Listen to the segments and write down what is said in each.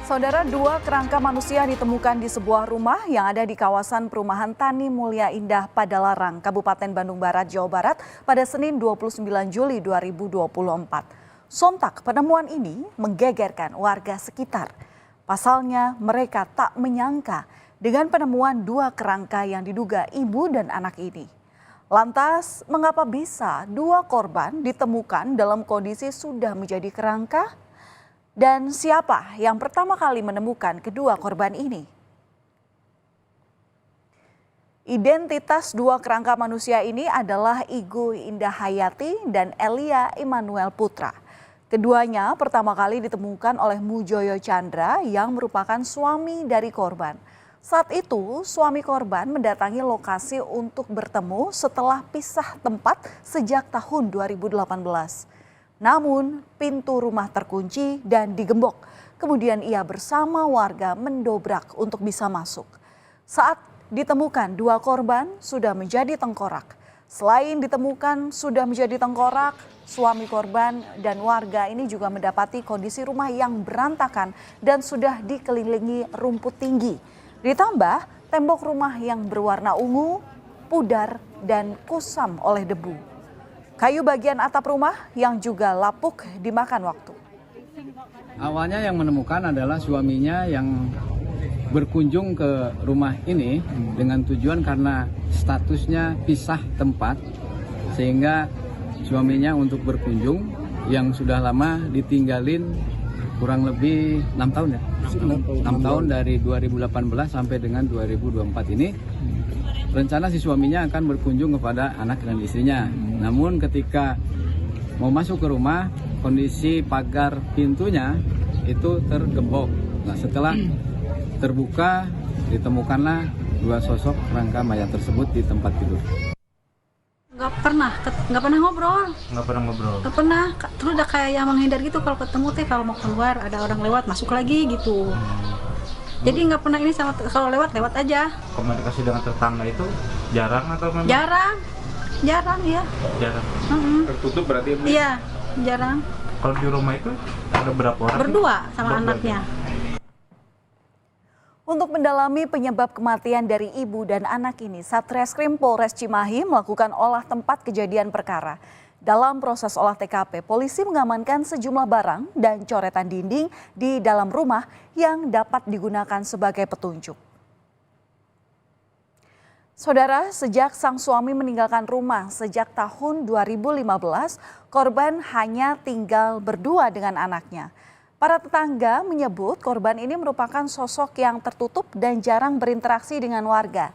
Saudara, dua kerangka manusia ditemukan di sebuah rumah yang ada di kawasan perumahan Tani Mulia Indah Padalarang, Kabupaten Bandung Barat, Jawa Barat pada Senin 29 Juli 2024. Sontak penemuan ini menggegerkan warga sekitar. Pasalnya mereka tak menyangka dengan penemuan dua kerangka yang diduga ibu dan anak ini. Lantas, mengapa bisa dua korban ditemukan dalam kondisi sudah menjadi kerangka? Dan siapa yang pertama kali menemukan kedua korban ini? Identitas dua kerangka manusia ini adalah Igu Indah Hayati dan Elia Immanuel Putra. Keduanya pertama kali ditemukan oleh Mujoyo Chandra yang merupakan suami dari korban. Saat itu, suami korban mendatangi lokasi untuk bertemu setelah pisah tempat sejak tahun 2018. Namun, pintu rumah terkunci dan digembok. Kemudian ia bersama warga mendobrak untuk bisa masuk. Saat ditemukan, dua korban sudah menjadi tengkorak. Selain ditemukan sudah menjadi tengkorak, suami korban dan warga ini juga mendapati kondisi rumah yang berantakan dan sudah dikelilingi rumput tinggi. Ditambah tembok rumah yang berwarna ungu, pudar, dan kusam oleh debu. Kayu bagian atap rumah yang juga lapuk dimakan waktu. Awalnya yang menemukan adalah suaminya yang berkunjung ke rumah ini dengan tujuan karena statusnya pisah tempat, sehingga suaminya untuk berkunjung yang sudah lama ditinggalin kurang lebih 6 tahun ya. 6 tahun dari 2018 sampai dengan 2024 ini. Rencana si suaminya akan berkunjung kepada anak dan istrinya. Namun ketika mau masuk ke rumah, kondisi pagar pintunya itu tergembok. Nah, setelah terbuka, ditemukanlah dua sosok kerangka mayat tersebut di tempat tidur. Nggak pernah ngobrol. Nggak pernah. Terus udah kayak yang menghindar gitu kalau ketemu teh, kalau mau keluar ada orang lewat masuk lagi gitu. Jadi nggak pernah ini sama, kalau lewat aja. Komunikasi dengan tetangga itu jarang atau memang? Jarang ya. Jarang. Tertutup berarti? Iya, jarang. Kalau di rumah itu ada berapa orang? Berdua sama anaknya. Untuk mendalami penyebab kematian dari ibu dan anak ini, Satreskrim Polres Cimahi melakukan olah tempat kejadian perkara. Dalam proses olah TKP, polisi mengamankan sejumlah barang dan coretan dinding di dalam rumah yang dapat digunakan sebagai petunjuk. Saudara, sejak sang suami meninggalkan rumah sejak tahun 2015, korban hanya tinggal berdua dengan anaknya. Para tetangga menyebut korban ini merupakan sosok yang tertutup dan jarang berinteraksi dengan warga.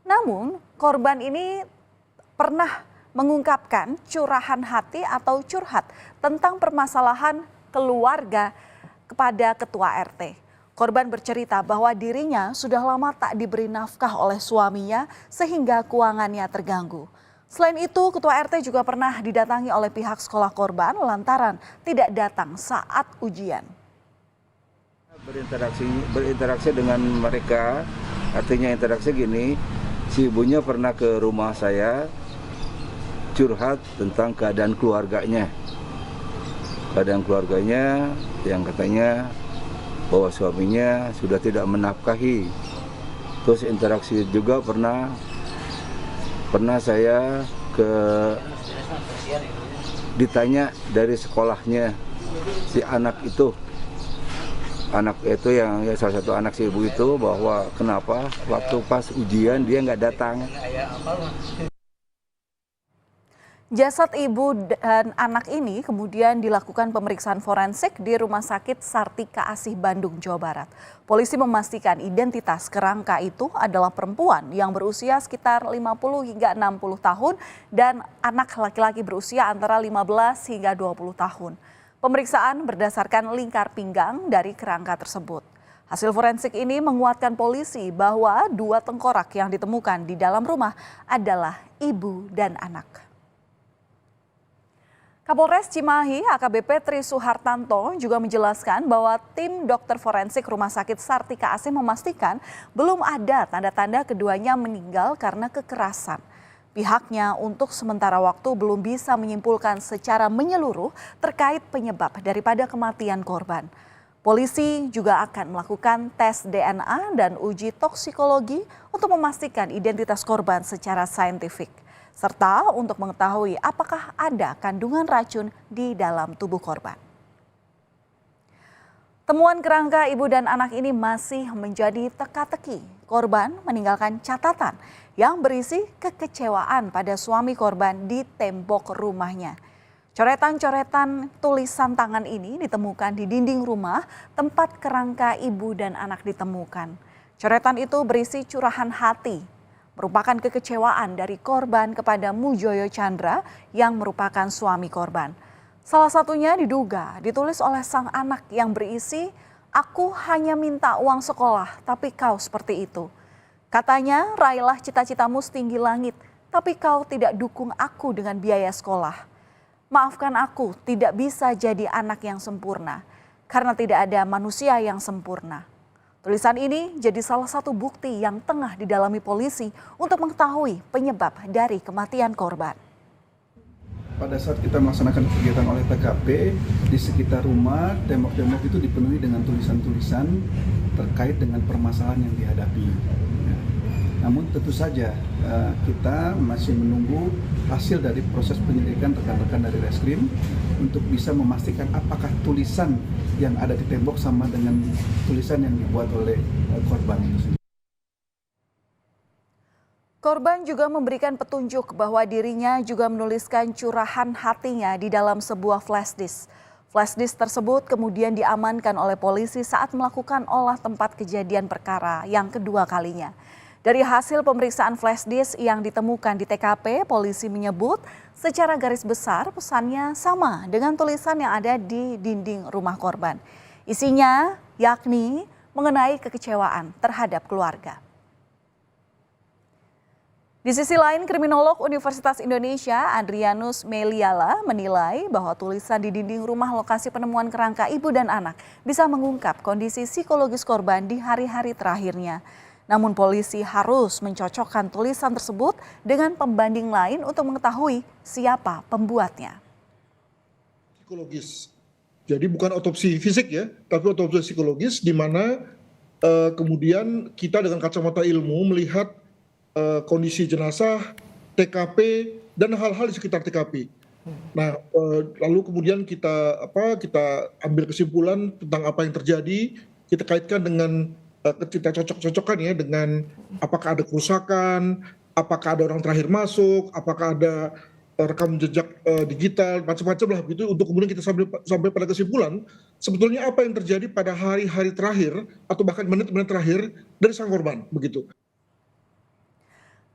Namun, korban ini pernah mengungkapkan curahan hati atau curhat tentang permasalahan keluarga kepada ketua RT. Korban bercerita bahwa dirinya sudah lama tak diberi nafkah oleh suaminya sehingga keuangannya terganggu. Selain itu, ketua RT juga pernah didatangi oleh pihak sekolah korban lantaran tidak datang saat ujian. Berinteraksi dengan mereka, artinya interaksi gini, si ibunya pernah ke rumah saya, curhat tentang keadaan keluarganya. Keadaan keluarganya yang katanya bahwa suaminya sudah tidak menafkahi. Terus interaksi juga pernah saya ditanya dari sekolahnya si anak itu yang salah satu anak si ibu itu, bahwa kenapa waktu pas ujian dia nggak datang. Jasad ibu dan anak ini kemudian dilakukan pemeriksaan forensik di Rumah Sakit Sartika Asih Bandung, Jawa Barat. Polisi memastikan identitas kerangka itu adalah perempuan yang berusia sekitar 50 hingga 60 tahun dan anak laki-laki berusia antara 15 hingga 20 tahun. Pemeriksaan berdasarkan lingkar pinggang dari kerangka tersebut. Hasil forensik ini menguatkan polisi bahwa dua tengkorak yang ditemukan di dalam rumah adalah ibu dan anak. Kapolres Cimahi AKBP Tri Suhartanto juga menjelaskan bahwa tim dokter forensik Rumah Sakit Sartika Asih memastikan belum ada tanda-tanda keduanya meninggal karena kekerasan. Pihaknya untuk sementara waktu belum bisa menyimpulkan secara menyeluruh terkait penyebab daripada kematian korban. Polisi juga akan melakukan tes DNA dan uji toksikologi untuk memastikan identitas korban secara saintifik, serta untuk mengetahui apakah ada kandungan racun di dalam tubuh korban. Temuan kerangka ibu dan anak ini masih menjadi teka-teki. Korban meninggalkan catatan yang berisi kekecewaan pada suami korban di tembok rumahnya. Coretan-coretan tulisan tangan ini ditemukan di dinding rumah tempat kerangka ibu dan anak ditemukan. Coretan itu berisi curahan hati, merupakan kekecewaan dari korban kepada Mujoyo Chandra yang merupakan suami korban. Salah satunya diduga ditulis oleh sang anak yang berisi, "Aku hanya minta uang sekolah, tapi kau seperti itu. Katanya, raihlah cita-citamu setinggi langit, tapi kau tidak dukung aku dengan biaya sekolah. Maafkan aku tidak bisa jadi anak yang sempurna, karena tidak ada manusia yang sempurna." Tulisan ini jadi salah satu bukti yang tengah didalami polisi untuk mengetahui penyebab dari kematian korban. Pada saat kita melaksanakan kegiatan oleh TKP, di sekitar rumah, tembok-tembok itu dipenuhi dengan tulisan-tulisan terkait dengan permasalahan yang dihadapi. Namun tentu saja kita masih menunggu hasil dari proses penyelidikan rekan-rekan dari Reskrim untuk bisa memastikan apakah tulisan yang ada di tembok sama dengan tulisan yang dibuat oleh korban itu sendiri. Korban juga memberikan petunjuk bahwa dirinya juga menuliskan curahan hatinya di dalam sebuah flash disk. Flash disk tersebut kemudian diamankan oleh polisi saat melakukan olah tempat kejadian perkara yang kedua kalinya. Dari hasil pemeriksaan flash disk yang ditemukan di TKP, polisi menyebut secara garis besar pesannya sama dengan tulisan yang ada di dinding rumah korban. Isinya yakni mengenai kekecewaan terhadap keluarga. Di sisi lain, kriminolog Universitas Indonesia Adrianus Meliala menilai bahwa tulisan di dinding rumah lokasi penemuan kerangka ibu dan anak bisa mengungkap kondisi psikologis korban di hari-hari terakhirnya. Namun polisi harus mencocokkan tulisan tersebut dengan pembanding lain untuk mengetahui siapa pembuatnya. Psikologis. Jadi bukan otopsi fisik ya, tapi otopsi psikologis di mana kemudian kita dengan kacamata ilmu melihat kondisi jenazah, TKP, dan hal-hal di sekitar TKP. Nah, lalu kemudian kita ambil kesimpulan tentang apa yang terjadi, kita kaitkan dengan kita cocok-cocokkan ya dengan apakah ada kerusakan, apakah ada orang terakhir masuk, apakah ada rekam jejak digital, macam-macam lah begitu, untuk kemudian kita sampai pada kesimpulan sebetulnya apa yang terjadi pada hari-hari terakhir atau bahkan menit-menit terakhir dari sang korban begitu.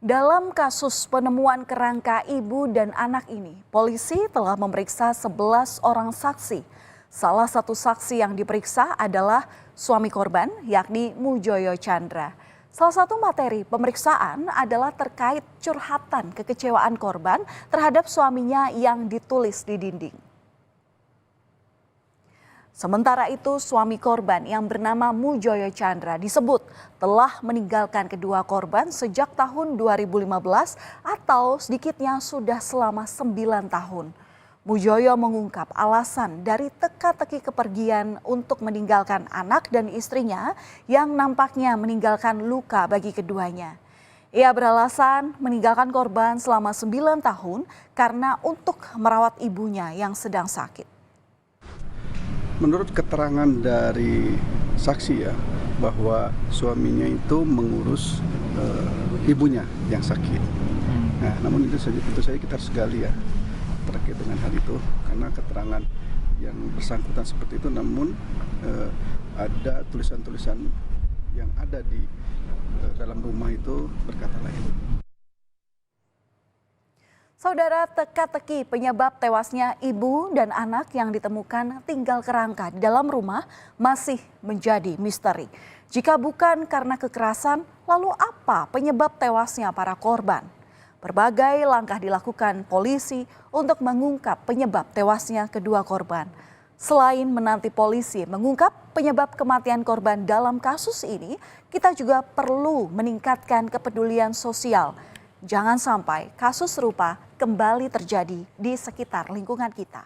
Dalam kasus penemuan kerangka ibu dan anak ini, polisi telah memeriksa 11 orang saksi. Salah satu saksi yang diperiksa adalah suami korban, yakni Mujoyo Chandra. Salah satu materi pemeriksaan adalah terkait curhatan kekecewaan korban terhadap suaminya yang ditulis di dinding. Sementara itu, suami korban yang bernama Mujoyo Chandra disebut telah meninggalkan kedua korban sejak tahun 2015 atau sedikitnya sudah selama 9 tahun. Mujoyo mengungkap alasan dari teka-teki kepergian untuk meninggalkan anak dan istrinya yang nampaknya meninggalkan luka bagi keduanya. Ia beralasan meninggalkan korban selama 9 tahun karena untuk merawat ibunya yang sedang sakit. Menurut keterangan dari saksi ya, bahwa suaminya itu mengurus ibunya yang sakit. Nah, namun itu saja tentu saja kita harus gali ya terkait dengan hal itu, karena keterangan yang bersangkutan seperti itu, namun ada tulisan-tulisan yang ada di dalam rumah itu berkata lain. Saudara, teka-teki penyebab tewasnya ibu dan anak yang ditemukan tinggal kerangka di dalam rumah masih menjadi misteri. Jika bukan karena kekerasan, lalu apa penyebab tewasnya para korban? Berbagai langkah dilakukan polisi untuk mengungkap penyebab tewasnya kedua korban. Selain menanti polisi mengungkap penyebab kematian korban dalam kasus ini, kita juga perlu meningkatkan kepedulian sosial. Jangan sampai kasus serupa kembali terjadi di sekitar lingkungan kita.